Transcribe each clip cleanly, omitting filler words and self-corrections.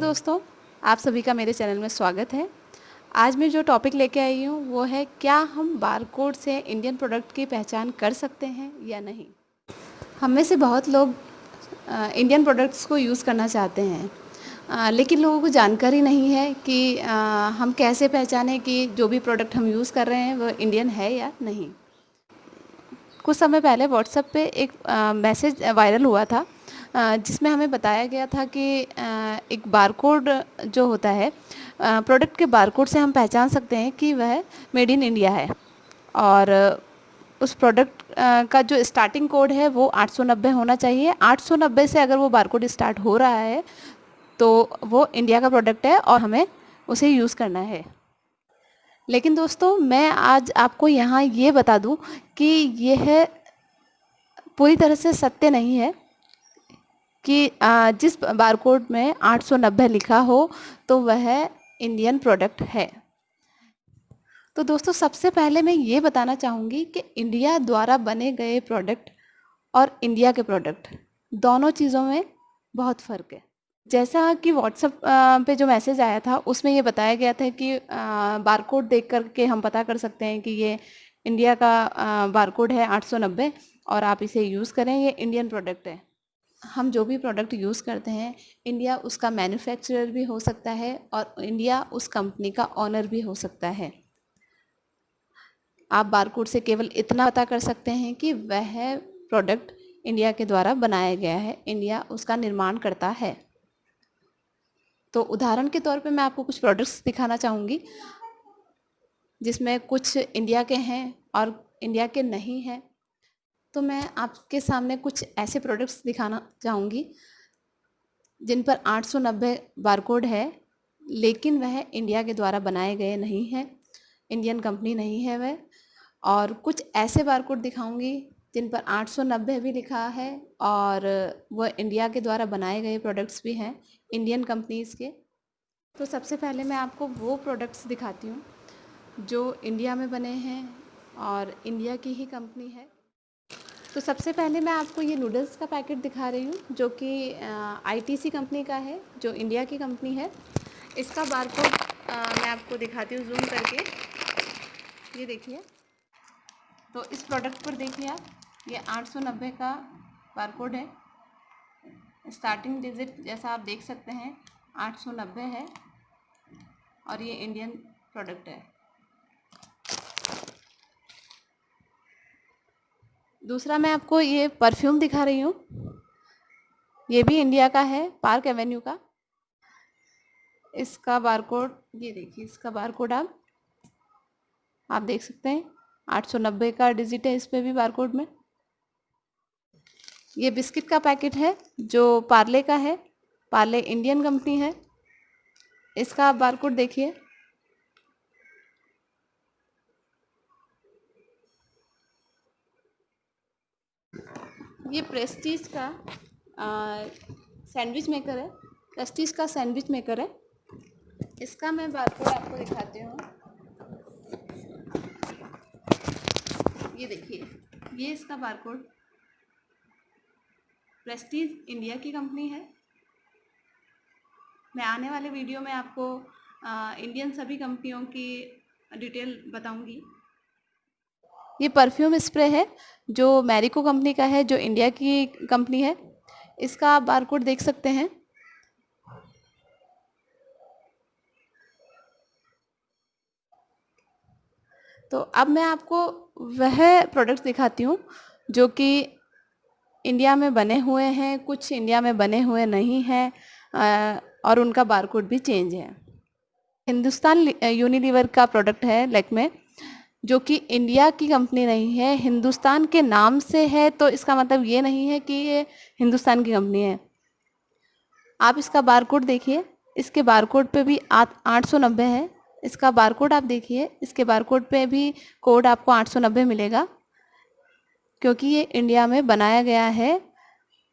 दोस्तों, आप सभी का मेरे चैनल में स्वागत है। आज मैं जो टॉपिक लेके आई हूँ वो है, क्या हम बारकोड से इंडियन प्रोडक्ट की पहचान कर सकते हैं या नहीं। हम में से बहुत लोग इंडियन प्रोडक्ट्स को यूज़ करना चाहते हैं, लेकिन लोगों को जानकारी नहीं है कि हम कैसे पहचानें कि जो भी प्रोडक्ट हम यूज़ कर रहे हैं वो इंडियन है या नहीं। कुछ समय पहले व्हाट्सएप पे एक मैसेज वायरल हुआ था, जिसमें हमें बताया गया था कि एक बारकोड जो होता है, प्रोडक्ट के बारकोड से हम पहचान सकते हैं कि वह मेड इन इंडिया है। और उस प्रोडक्ट का जो स्टार्टिंग कोड है वो 890 होना चाहिए। 890 से अगर वो बारकोड स्टार्ट हो रहा है तो वो इंडिया का प्रोडक्ट है और हमें उसे यूज़ करना है। लेकिन दोस्तों, मैं आज आपको यहाँ ये बता दूँ कि यह पूरी तरह से सत्य नहीं है कि जिस बारकोड में 890 लिखा हो तो वह इंडियन प्रोडक्ट है। तो दोस्तों, सबसे पहले मैं ये बताना चाहूँगी कि इंडिया द्वारा बने गए प्रोडक्ट और इंडिया के प्रोडक्ट दोनों चीज़ों में बहुत फ़र्क है। जैसा कि व्हाट्सएप पे जो मैसेज आया था उसमें ये बताया गया था कि बारकोड देख कर के हम पता कर सकते हैं कि ये इंडिया का बारकोड है 890 और आप इसे यूज़ करें, ये इंडियन प्रोडक्ट है। हम जो भी प्रोडक्ट यूज़ करते हैं, इंडिया उसका मैन्युफैक्चरर भी हो सकता है और इंडिया उस कंपनी का ऑनर भी हो सकता है। आप बारकोड से केवल इतना पता कर सकते हैं कि वह प्रोडक्ट इंडिया के द्वारा बनाया गया है, इंडिया उसका निर्माण करता है। तो उदाहरण के तौर पे मैं आपको कुछ प्रोडक्ट्स दिखाना चाहूँगी जिसमें कुछ इंडिया के हैं और इंडिया के नहीं हैं। तो मैं आपके सामने कुछ ऐसे प्रोडक्ट्स दिखाना चाहूँगी जिन पर 890 बारकोड है, लेकिन वह इंडिया के द्वारा बनाए गए नहीं हैं, इंडियन कंपनी नहीं है वह। और कुछ ऐसे बारकोड दिखाऊंगी जिन पर 890 भी लिखा है और वह इंडिया के द्वारा बनाए गए प्रोडक्ट्स भी हैं, इंडियन कंपनीज़ के। तो सबसे पहले मैं आपको वो प्रोडक्ट्स दिखाती हूँ जो इंडिया में बने हैं और इंडिया की ही कंपनी है। तो सबसे पहले मैं आपको ये नूडल्स का पैकेट दिखा रही हूँ जो कि आईटीसी कंपनी का है, जो इंडिया की कंपनी है। इसका बारकोड मैं आपको दिखाती हूँ जूम करके। ये देखिए, तो इस प्रोडक्ट पर देखिए आप, ये 890 का बारकोड है। स्टार्टिंग डिजिट जैसा आप देख सकते हैं 890 है और ये इंडियन प्रोडक्ट है। दूसरा मैं आपको ये परफ्यूम दिखा रही हूँ, ये भी इंडिया का है, पार्क एवेन्यू का। इसका बारकोड ये देखिए, इसका बारकोड आप देख सकते हैं 890 का डिजिट है इस पे भी बारकोड में। ये बिस्किट का पैकेट है जो पार्ले का है, पार्ले इंडियन कंपनी है। इसका आप बारकोड देखिए, ये प्रेस्टीज का सैंडविच मेकर है, प्रेस्टीज का सैंडविच मेकर है। इसका मैं बारकोड आपको दिखाती हूँ। ये देखिए, ये इसका बारकोड, प्रेस्टीज इंडिया की कंपनी है। मैं आने वाले वीडियो में आपको इंडियन सभी कंपनियों की डिटेल बताऊंगी। ये परफ्यूम स्प्रे है जो मैरिको कंपनी का है, जो इंडिया की कंपनी है। इसका आप बारकोड देख सकते हैं। तो अब मैं आपको वह प्रोडक्ट्स दिखाती हूँ जो कि इंडिया में बने हुए हैं, कुछ इंडिया में बने हुए नहीं हैं और उनका बारकोड भी चेंज है। हिंदुस्तान यूनिलीवर का प्रोडक्ट है लैक्मे, जो कि इंडिया की कंपनी नहीं है, हिंदुस्तान के नाम से है, तो इसका मतलब ये नहीं है कि ये हिंदुस्तान की कंपनी है। आप इसका बारकोड देखिए, इसके बारकोड पे भी 890 है। इसका बारकोड आप देखिए, इसके बारकोड पे भी कोड आपको 890 मिलेगा, क्योंकि ये इंडिया में बनाया गया है,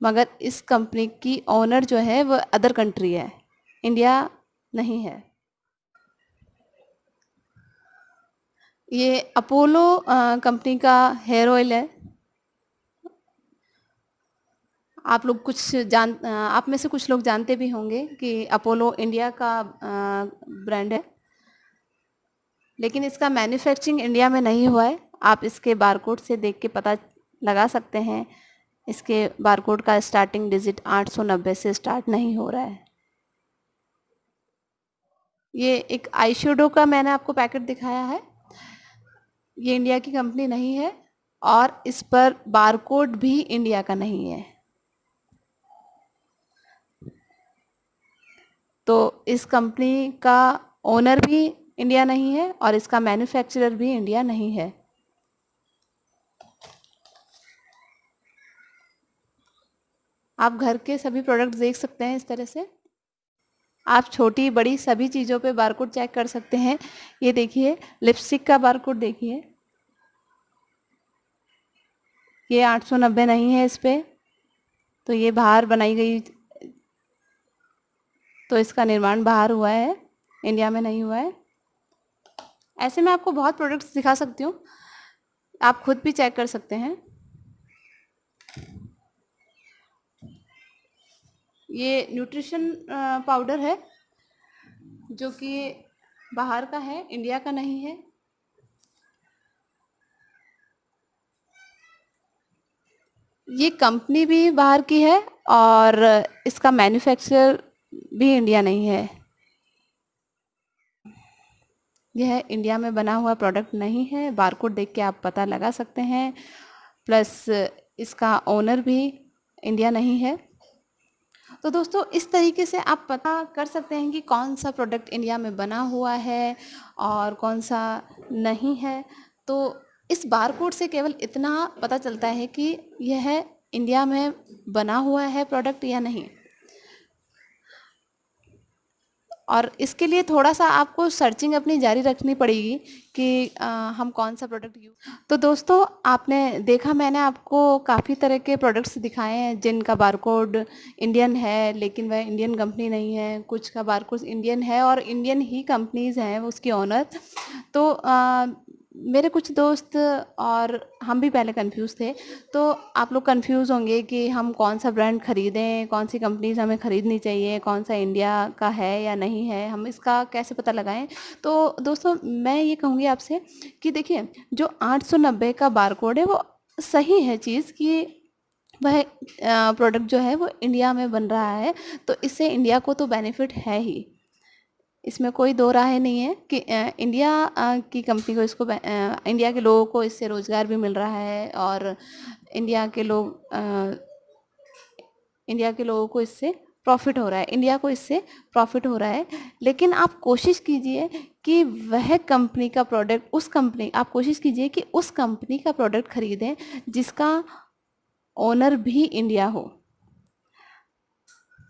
मगर इस कंपनी की ओनर जो है वो अदर कंट्री है, इंडिया नहीं है। ये अपोलो कंपनी का हेयर ऑयल है। आप में से कुछ लोग जानते भी होंगे कि अपोलो इंडिया का ब्रांड है, लेकिन इसका मैन्युफैक्चरिंग इंडिया में नहीं हुआ है। आप इसके बारकोड से देख के पता लगा सकते हैं। इसके बारकोड का स्टार्टिंग डिजिट 890 से स्टार्ट नहीं हो रहा है। ये एक आई शेडो का मैंने आपको पैकेट दिखाया है। ये इंडिया की कंपनी नहीं है और इस पर बारकोड भी इंडिया का नहीं है। तो इस कंपनी का ओनर भी इंडिया नहीं है और इसका मैन्युफैक्चरर भी इंडिया नहीं है। आप घर के सभी प्रोडक्ट्स देख सकते हैं इस तरह से। आप छोटी बड़ी सभी चीज़ों पे बारकोड चेक कर सकते हैं। ये देखिए, लिपस्टिक का बारकोड देखिए, ये 890 नहीं है इस पे, तो ये बाहर बनाई गई, तो इसका निर्माण बाहर हुआ है, इंडिया में नहीं हुआ है। ऐसे मैं आपको बहुत प्रोडक्ट्स दिखा सकती हूँ, आप खुद भी चेक कर सकते हैं। ये न्यूट्रिशन पाउडर है जो कि बाहर का है, इंडिया का नहीं है। ये कंपनी भी बाहर की है और इसका मैन्युफैक्चर भी इंडिया नहीं है। यह इंडिया में बना हुआ प्रोडक्ट नहीं है। बारकोड देख के आप पता लगा सकते हैं। प्लस इसका ओनर भी इंडिया नहीं है। तो दोस्तों, इस तरीके से आप पता कर सकते हैं कि कौन सा प्रोडक्ट इंडिया में बना हुआ है और कौन सा नहीं है। तो इस बारकोड से केवल इतना पता चलता है कि यह इंडिया में बना हुआ है प्रोडक्ट या नहीं। और इसके लिए थोड़ा सा आपको सर्चिंग अपनी जारी रखनी पड़ेगी कि हम कौन सा प्रोडक्ट यूज। तो दोस्तों, आपने देखा, मैंने आपको काफ़ी तरह के प्रोडक्ट्स दिखाए हैं जिनका बारकोड इंडियन है लेकिन वह इंडियन कंपनी नहीं है। कुछ का बारकोड इंडियन है और इंडियन ही कंपनीज़ हैं उसकी ओनर। तो मेरे कुछ दोस्त और हम भी पहले कंफ्यूज थे। तो आप लोग कंफ्यूज होंगे कि हम कौन सा ब्रांड ख़रीदें, कौन सी कंपनीज हमें ख़रीदनी चाहिए, कौन सा इंडिया का है या नहीं है, हम इसका कैसे पता लगाएं। तो दोस्तों, मैं ये कहूँगी आपसे कि देखिए, जो 890 का बारकोड है वो सही है चीज़ कि वह प्रोडक्ट जो है वो इंडिया में बन रहा है, तो इससे इंडिया को तो बेनिफिट है ही। इसमें कोई दो राय नहीं है कि इंडिया की कंपनी को इंडिया के लोगों को इससे रोज़गार भी मिल रहा है और इंडिया के लोगों को इससे प्रॉफिट हो रहा है, इंडिया को इससे प्रॉफिट हो रहा है। लेकिन आप कोशिश कीजिए कि वह कंपनी का प्रोडक्ट आप कोशिश कीजिए कि उस कंपनी का प्रोडक्ट खरीदें जिसका ओनर भी इंडिया हो।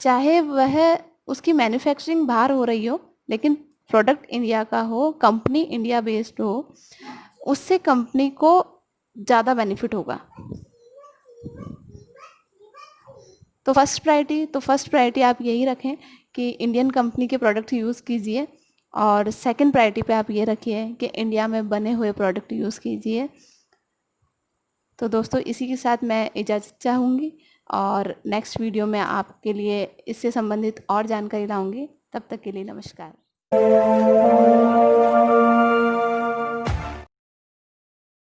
चाहे वह उसकी मैन्युफैक्चरिंग बाहर हो रही हो लेकिन प्रोडक्ट इंडिया का हो, कंपनी इंडिया बेस्ड हो, उससे कंपनी को ज़्यादा बेनिफिट होगा। तो फर्स्ट प्रायोरिटी आप यही रखें कि इंडियन कंपनी के प्रोडक्ट यूज़ कीजिए और सेकंड प्रायोरिटी पे आप ये रखिए कि इंडिया में बने हुए प्रोडक्ट यूज़ कीजिए। तो दोस्तों, इसी के साथ मैं इजाज़त चाहूँगी और नेक्स्ट वीडियो में आपके लिए इससे संबंधित और जानकारी लाऊंगी। तब तक के लिए नमस्कार।